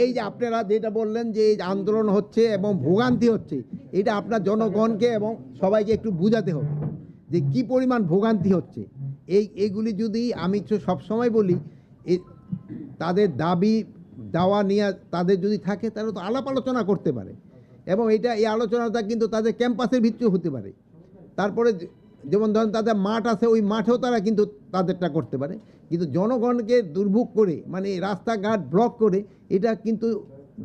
এই যে আপনারা যেটা বললেন যে এই আন্দোলন হচ্ছে এবং ভোগান্তি হচ্ছে, এটা আপনার জনগণকে এবং সবাইকে একটু বুঝাতে হবে যে কি পরিমাণ ভোগান্তি হচ্ছে। এইগুলি যদি আমি তো সবসময় বলি, তাদের দাবি দাওয়া নিয়ে তাদের যদি থাকে তাহলে তো আলাপ আলোচনা করতে পারে, এবং এই আলোচনাটা কিন্তু তাদের ক্যাম্পাসের ভিত্তিও হতে পারে। তারপরে যেমন ধরেন তাদের মাঠ আছে, ওই মাঠেও তারা কিন্তু তাদেরটা করতে পারে। কিন্তু জনগণকে দুর্ভোগ করে, মানে রাস্তাঘাট ব্লক করে, এটা কিন্তু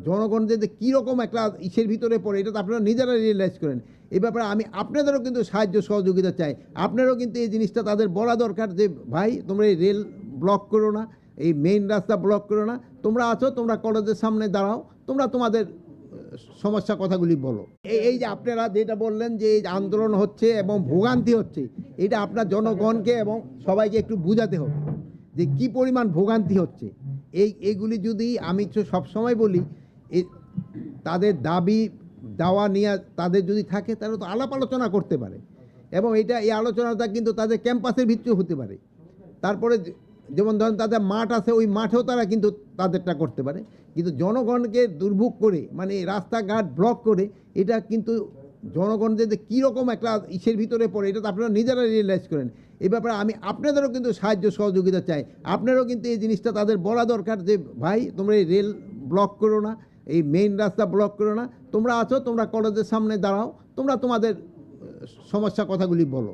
জনগণদের যে কীরকম একটা ইসের ভিতরে পড়ে, এটা তো আপনারা নিজেরা রিয়েলাইজ করেন। এই ব্যাপারে আমি আপনাদেরও কিন্তু সাহায্য সহযোগিতা চাই। আপনারাও কিন্তু এই জিনিসটা তাদের বলা দরকার যে ভাই, তোমরা এই রেল ব্লক করো না, এই মেইন রাস্তা ব্লক করো না, তোমরা আছো, তোমরা কলেজের সামনে দাঁড়াও, তোমরা তোমাদের সমস্যা কথাগুলি বলো। এই যে আপনারা যেটা বললেন যে এই আন্দোলন হচ্ছে এবং ভোগান্তি হচ্ছে, এটা আপনার জনগণকে এবং সবাইকে একটু বুঝাতে হবে যে কি পরিমাণ ভোগান্তি হচ্ছে। এইগুলি যদি আমি তো সবসময় বলি, তাদের দাবি দাওয়া নিয়ে তাদের যদি থাকে তাহলে তো আলাপ আলোচনা করতে পারে, এবং এই আলোচনাটা কিন্তু তাদের ক্যাম্পাসের ভিত্তিও হতে পারে। তারপরে যেমন ধরেন তাদের মাঠ আছে, ওই মাঠেও তারা কিন্তু তাদেরটা করতে পারে। কিন্তু জনগণকে দুর্ভোগ করে, মানে রাস্তাঘাট ব্লক করে, এটা কিন্তু জনগণদের যে কীরকম একটা ইসের ভিতরে পড়ে, এটা তো আপনারা নিজেরা রিয়েলাইজ করেন। এই ব্যাপারে আমি আপনাদেরও কিন্তু সাহায্য সহযোগিতা চাই। আপনারাও কিন্তু এই জিনিসটা তাদের বলা দরকার যে ভাই, তোমরা এই রেল ব্লক করো না, এই মেইন রাস্তা ব্লক করো না, তোমরা আছো, তোমরা কলেজের সামনে দাঁড়াও, তোমরা তোমাদের সমস্যা কথাগুলি বলো।